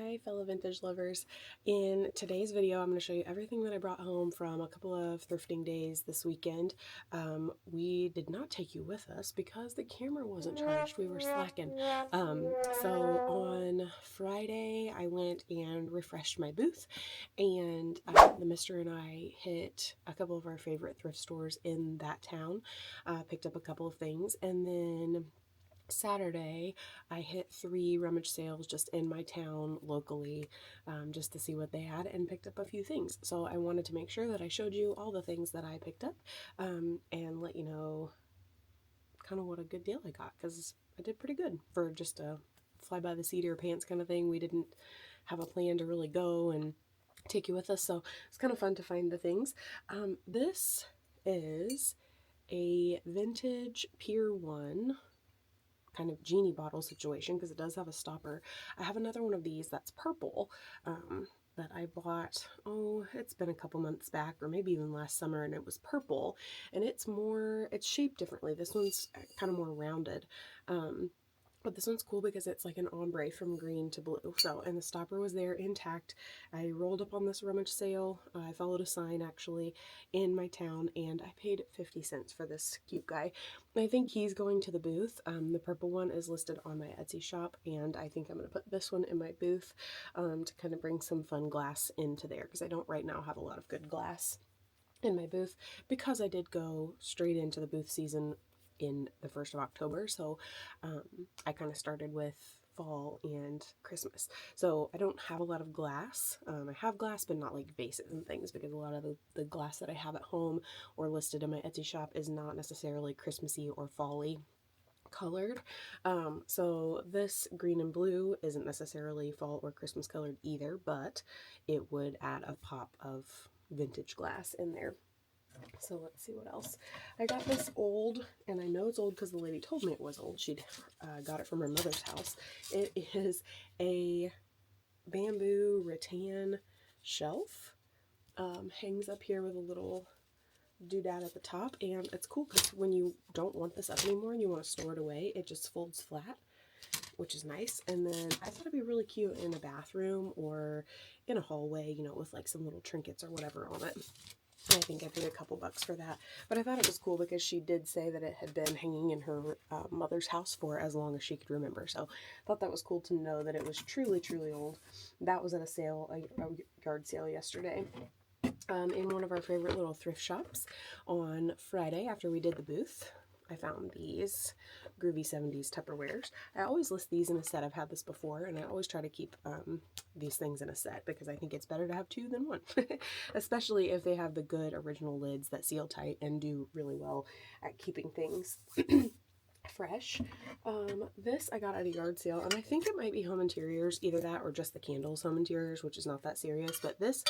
Hi fellow vintage lovers. In today's video I'm going to show you everything that I brought home from a couple of thrifting days this weekend. We did not take you with us because the camera wasn't charged. We were slacking. So on Friday I went and refreshed my booth, and the mister and I hit a couple of our favorite thrift stores in that town, picked up a couple of things, and then Saturday, I hit 3 rummage sales just in my town locally, just to see what they had, and picked up a few things. So I wanted to make sure that I showed you all the things that I picked up, and let you know kind of what a good deal I got, because I did pretty good for just a fly by the seat of your pants kind of thing. We didn't have a plan to really go and take you with us, so it's kind of fun to find the things. This is a vintage Pier 1 kind of genie bottle situation, because it does have a stopper. I have another one of these that's purple, that I bought, oh, it's been a couple months back, or maybe even last summer, and it was purple, and it's shaped differently. This one's kind of more rounded. But this one's cool because it's like an ombre from green to blue. So, and the stopper was there intact. I rolled up on this rummage sale. I followed a sign actually in my town, and I paid 50 cents for this cute guy. I think he's going to the booth. The purple one is listed on my Etsy shop, and I think I'm going to put this one in my booth, to kind of bring some fun glass into there, because I don't right now have a lot of good glass in my booth, because I did go straight into the booth season in the 1st of October. So I kind of started with fall and Christmas. So I don't have a lot of glass. I have glass, but not like vases and things, because a lot of the glass that I have at home or listed in my Etsy shop is not necessarily Christmassy or fall-y colored. So this green and blue isn't necessarily fall or Christmas colored either, but it would add a pop of vintage glass in there. So let's see what else. I got this old, and I know it's old because the lady told me it was old. She got it from her mother's house. It is a bamboo rattan shelf. Hangs up here with a little doodad at the top, and it's cool because when you don't want this up anymore and you want to store it away, it just folds flat, which is nice. And then I thought it'd be really cute in a bathroom or in a hallway, you know, with like some little trinkets or whatever on it. I think I paid a couple bucks for that, but I thought it was cool because she did say that it had been hanging in her mother's house for as long as she could remember. So I thought that was cool to know that it was truly, truly old. That was at a sale, a yard sale yesterday, in one of our favorite little thrift shops on Friday after we did the booth. I found these groovy 70s Tupperwares. I always list these in a set. I've had this before, and I always try to keep these things in a set because I think it's better to have 2 than 1, especially if they have the good original lids that seal tight and do really well at keeping things fresh. This I got at a yard sale, and I think it might be Home Interiors, either that or just the candles Home Interiors, which is not that serious, but this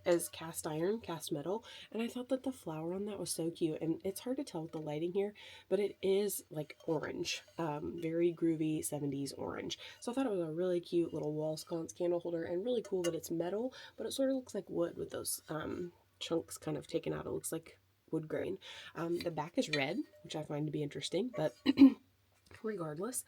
is cast iron, cast metal, and I thought that the flower on that was so cute. And it's hard to tell with the lighting here, but it is like orange, very groovy 70s orange. So I thought it was a really cute little wall sconce candle holder, and really cool that it's metal, but it sort of looks like wood with those chunks kind of taken out. It looks like wood grain. The back is red, which I find to be interesting, but regardless,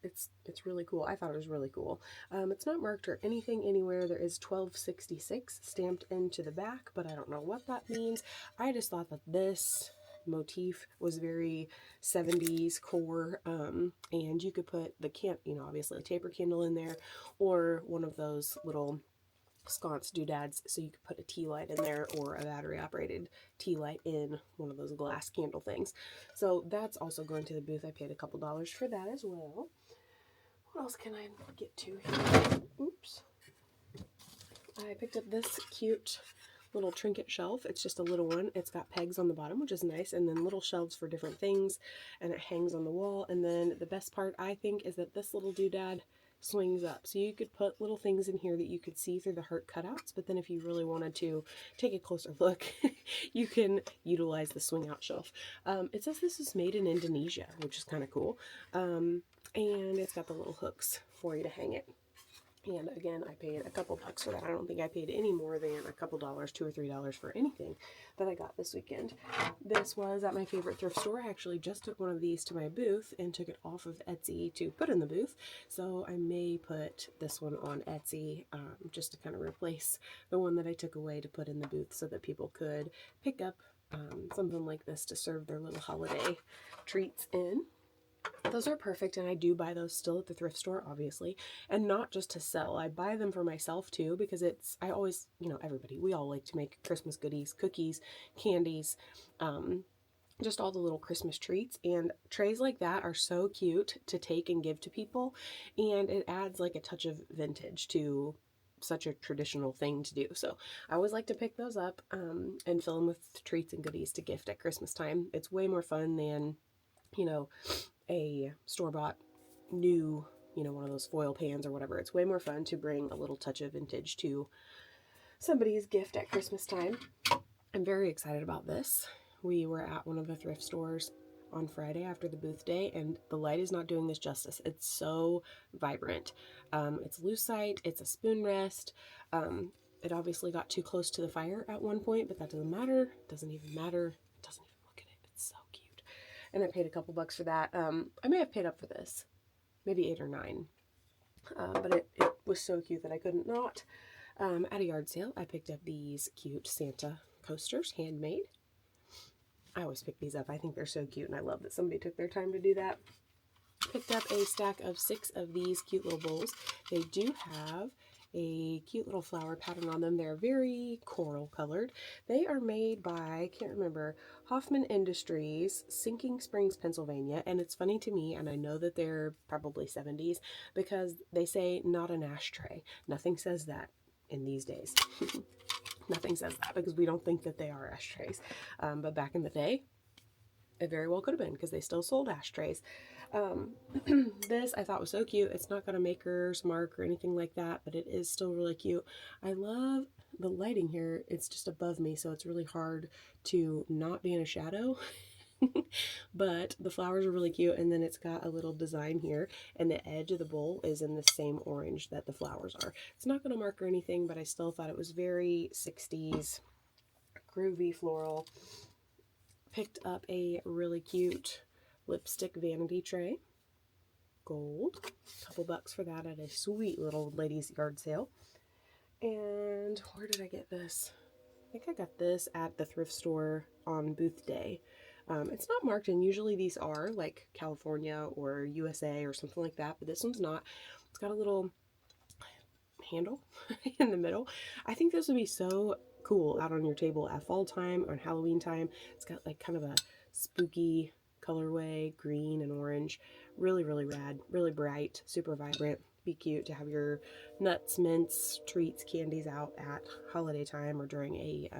it's really cool. I thought it was really cool. It's not marked or anything anywhere. There is 1266 stamped into the back, but I don't know what that means. I just thought that this motif was very 70s core, and you could put the obviously a taper candle in there, or one of those little sconce doodads, so you could put a tea light in there, or a battery operated tea light in one of those glass candle things. So that's also going to the booth. I paid a couple dollars for that as well. What else can I get to here? Oops. I picked up this cute little trinket shelf. It's just a little one. It's got pegs on the bottom, which is nice, and then little shelves for different things, and it hangs on the wall. And then the best part, I think, is that this little doodad swings up, so you could put little things in here that you could see through the heart cutouts, but then if you really wanted to take a closer look, you can utilize the swing out shelf. It says this is made in Indonesia, which is kind of cool, and it's got the little hooks for you to hang it. And again, I paid a couple bucks for that. I don't think I paid any more than a couple dollars, $2 or $3 for anything that I got this weekend. This was at my favorite thrift store. I actually just took one of these to my booth and took it off of Etsy to put in the booth. So I may put this one on Etsy just to kind of replace the one that I took away to put in the booth so that people could pick up something like this to serve their little holiday treats in. Those are perfect, and I do buy those still at the thrift store, obviously, and not just to sell. I buy them for myself too, because I always, everybody, we all like to make Christmas goodies, cookies, candies, just all the little Christmas treats, and trays like that are so cute to take and give to people, and it adds like a touch of vintage to such a traditional thing to do. So I always like to pick those up and fill them with treats and goodies to gift at Christmas time. It's way more fun than a store-bought new, one of those foil pans or whatever. It's way more fun to bring a little touch of vintage to somebody's gift at Christmas time. I'm very excited about this. We were at one of the thrift stores on Friday after the booth day, and the light is not doing this justice. It's so vibrant. It's lucite, it's a spoon rest. It obviously got too close to the fire at one point, but that doesn't matter. It doesn't even matter. It doesn't even look at it. It's so cute. And I paid a couple bucks for that. I may have paid up for this, maybe 8 or 9. But it was so cute that I couldn't not. At a yard sale, I picked up these cute Santa coasters, handmade. I always pick these up. I think they're so cute, and I love that somebody took their time to do that. Picked up a stack of 6 of these cute little bowls. They do have a cute little flower pattern on them. They're very coral colored. They are made by, I can't remember, Hoffman Industries, Sinking Springs, Pennsylvania. And it's funny to me, and I know that they're probably 70s, because they say not an ashtray. Nothing says that in these days. Nothing says that, because we don't think that they are ashtrays. But back in the day, it very well could have been, because they still sold ashtrays. This I thought was so cute. It's not got a maker's mark or anything like that, but it is still really cute. I love the lighting here. It's just above me, so it's really hard to not be in a shadow. But the flowers are really cute, and then it's got a little design here, and the edge of the bowl is in the same orange that the flowers are. It's not going to mark or anything, but I still thought it was very 60s, groovy floral. Picked up a really cute lipstick vanity tray, gold, couple bucks for that at a sweet little ladies yard sale. And where did I get this? I think I got this at the thrift store on booth day. It's not marked, and usually these are like California or USA or something like that, but this one's not. It's got a little handle in the middle. I think this would be so cool out on your table at fall time or Halloween time. It's got like kind of a spooky colorway, green and orange. Really, really rad, really bright, super vibrant. Be cute to have your nuts, mints, treats, candies out at holiday time or during a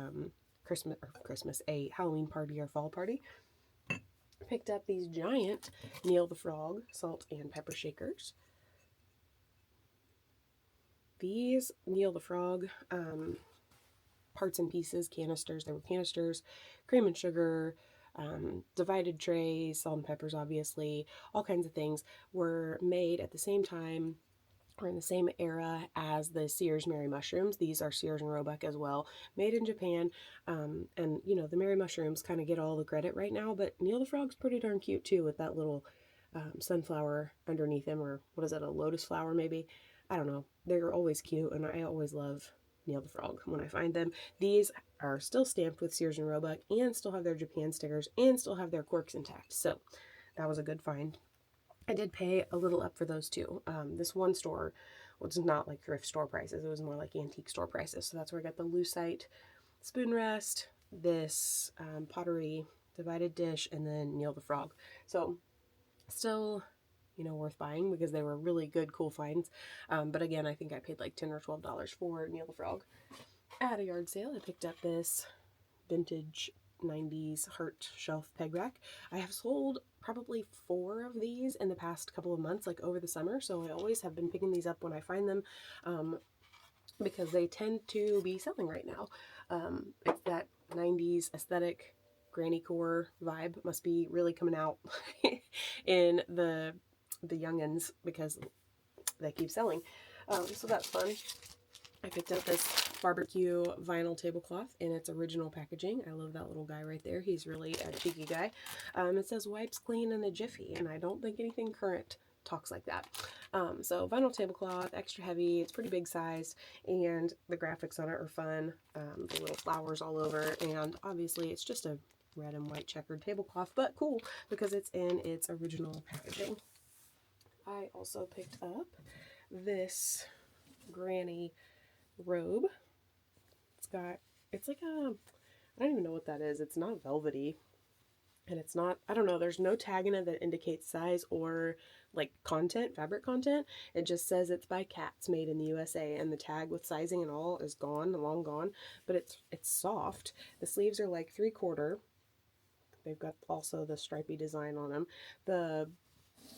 a Halloween party or fall party. Picked up these giant Neil the Frog salt and pepper shakers. These Neil the Frog parts and pieces, canisters, they were canisters, cream and sugar, divided trays, salt and peppers, obviously, all kinds of things, were made at the same time or in the same era as the Sears Merry Mushrooms. These are Sears and Roebuck as well, made in Japan. And the Merry Mushrooms kind of get all the credit right now, but Neil the Frog's pretty darn cute too, with that little sunflower underneath him, or what is it, a lotus flower maybe? I don't know. They're always cute, and I always love Neil the Frog when I find them. These are still stamped with Sears and Roebuck and still have their Japan stickers and still have their corks intact. So that was a good find. I did pay a little up for those too. This one store was not like thrift store prices. It was more like antique store prices. So that's where I got the lucite spoon rest, this pottery divided dish, and then Neil the Frog. So still, worth buying because they were really good, cool finds. But again, I think I paid like $10 or $12 for Neil the Frog. At a yard sale, I picked up this vintage 90s heart shelf peg rack. I have sold probably 4 of these in the past couple of months, like over the summer, so I always have been picking these up when I find them because they tend to be selling right now. It's that 90s aesthetic, granny core vibe must be really coming out in the youngins because they keep selling. So that's fun. I picked up this barbecue vinyl tablecloth in its original packaging. I love that little guy right there. He's really a cheeky guy. It says wipes clean in a jiffy, and I don't think anything current talks like that. So vinyl tablecloth, extra heavy, it's pretty big sized, and the graphics on it are fun. The little flowers all over, and obviously it's just a red and white checkered tablecloth, but cool because it's in its original packaging. I also picked up this granny robe. It's like a, I don't even know what that is. It's not velvety, and it's not, I don't know, there's no tag in it that indicates size or like content, fabric content. It just says it's by Cats, made in the USA, and the tag with sizing and all is gone, long gone, but it's soft. The sleeves are like 3/4. They've got also the stripy design on them. The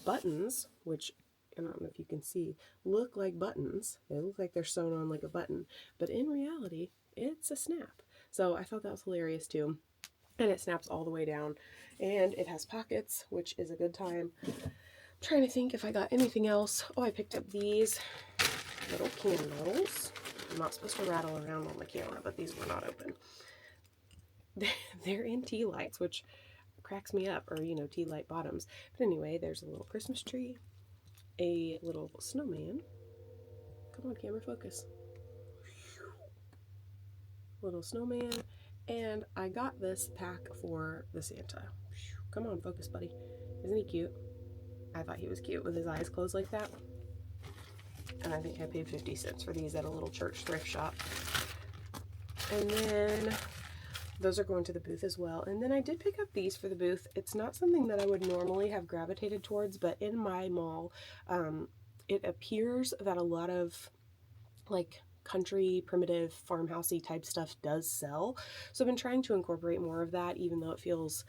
buttons, which I don't know if you can see, look like buttons. They look like they're sewn on like a button, but in reality, it's a snap. So I thought that was hilarious too. And it snaps all the way down, and it has pockets, which is a good time. I'm trying to think if I got anything else. Oh, I picked up these little candles. I'm not supposed to rattle around on the camera, but these were not open. They're in tea lights, which cracks me up, or tea light bottoms. But anyway, there's a little Christmas tree, a little snowman. Come on, camera, focus. Little snowman. And I got this pack for the Santa. Come on, focus, buddy. Isn't he cute? I thought he was cute with his eyes closed like that. And I think I paid 50 cents for these at a little church thrift shop. And then those are going to the booth as well. And then I did pick up these for the booth. It's not something that I would normally have gravitated towards, but in my mall, it appears that a lot of like country, primitive, farmhousey type stuff does sell. So I've been trying to incorporate more of that, even though it feels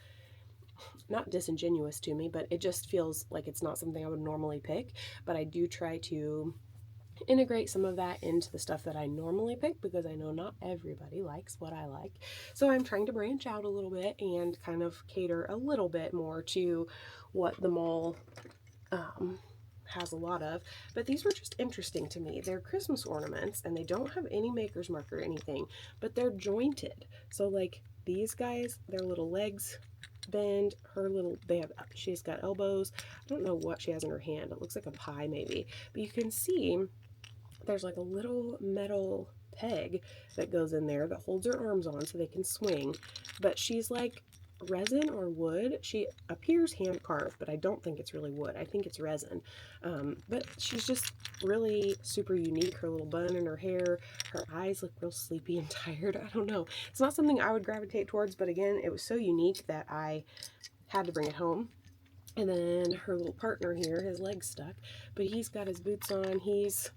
not disingenuous to me, but it just feels like it's not something I would normally pick. But I do try to integrate some of that into the stuff that I normally pick, because I know not everybody likes what I like. So I'm trying to branch out a little bit and kind of cater a little bit more to what the mall has a lot of. But these were just interesting to me. They're Christmas ornaments, and they don't have any maker's mark or anything, but they're jointed. So like these guys, their little legs bend, she's got elbows. I don't know what she has in her hand. It looks like a pie maybe, but you can see there's like a little metal peg that goes in there that holds her arms on so they can swing. But she's like resin or wood. She appears hand carved, but I don't think it's really wood. I think it's resin. But she's just really super unique. Her little bun in her hair, her eyes look real sleepy and tired. I don't know. It's not something I would gravitate towards, but again, it was so unique that I had to bring it home. And then her little partner here, his legs stuck, but he's got his boots on. He's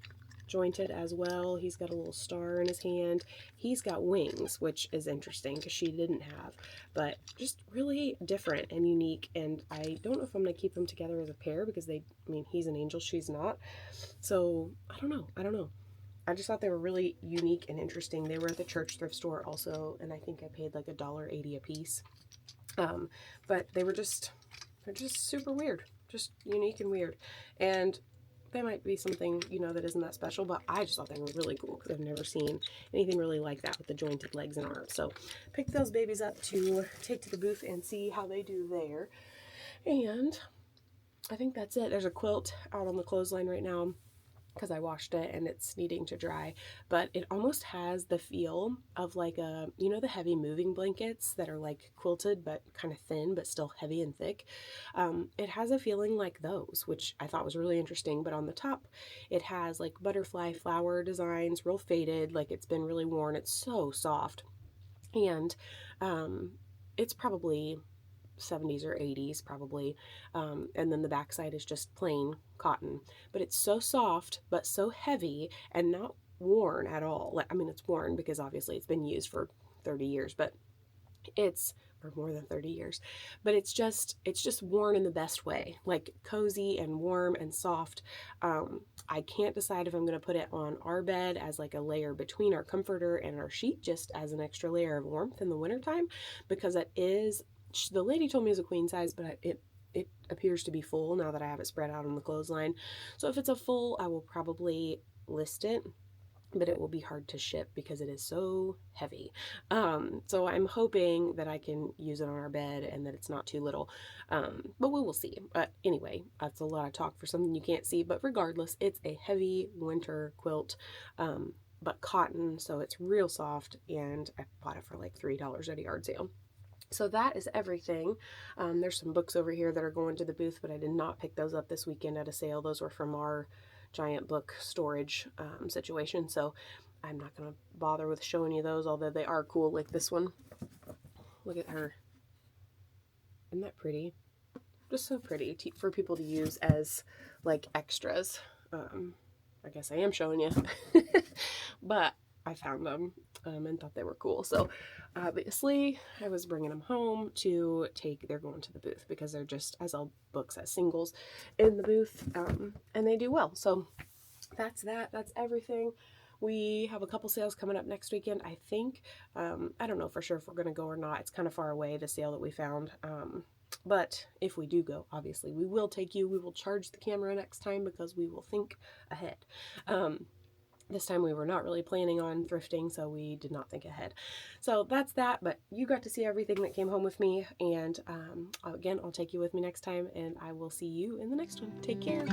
jointed as well. He's got a little star in his hand. He's got wings, which is interesting because she didn't have, but just really different and unique. And I don't know if I'm going to keep them together as a pair because he's an angel, she's not. So I don't know. I just thought they were really unique and interesting. They were at the church thrift store also, and I think I paid like $1.80 a piece. But they're just super weird, just unique and weird. And they might be something, that isn't that special, but I just thought they were really cool because I've never seen anything really like that with the jointed legs and arms. So picked those babies up to take to the booth and see how they do there. And I think that's it. There's a quilt out on the clothesline right now because I washed it and it's needing to dry, but it almost has the feel of like the heavy moving blankets that are like quilted but kind of thin but still heavy and thick. It has a feeling like those, which I thought was really interesting. But on the top it has like butterfly flower designs, real faded, like it's been really worn. It's so soft, and it's probably 70s or 80s probably, and then the backside is just plain cotton, but it's so soft but so heavy and not worn at all. It's worn because obviously it's been used for 30 years, but or more than 30 years, but it's just worn in the best way, like cozy and warm and soft. I can't decide if I'm going to put it on our bed as like a layer between our comforter and our sheet, just as an extra layer of warmth in the wintertime, because the lady told me it was a queen size, but it appears to be full now that I have it spread out on the clothesline. So if it's a full, I will probably list it, but it will be hard to ship because it is so heavy. So I'm hoping that I can use it on our bed and that it's not too little, but we will see. But anyway, that's a lot of talk for something you can't see, but regardless, it's a heavy winter quilt, but cotton, so it's real soft, and I bought it for like $3 at a yard sale. So that is everything. There's some books over here that are going to the booth, but I did not pick those up this weekend at a sale. Those were from our giant book storage situation, so I'm not going to bother with showing you those, although they are cool, like this one. Look at her. Isn't that pretty? Just so pretty for people to use as like extras. I guess I am showing you. But I found them and thought they were cool. So obviously I was bringing them home to take. They're going to the booth because they're just, I sell books as singles in the booth, and they do well. So that's that. That's everything. We have a couple sales coming up next weekend, I think. I don't know for sure if we're going to go or not. It's kind of far away, the sale that we found. But if we do go, obviously, we will take you. We will charge the camera next time because we will think ahead. This time we were not really planning on thrifting, so we did not think ahead. So that's that, but you got to see everything that came home with me, and again, I'll take you with me next time, and I will see you in the next one. Take care.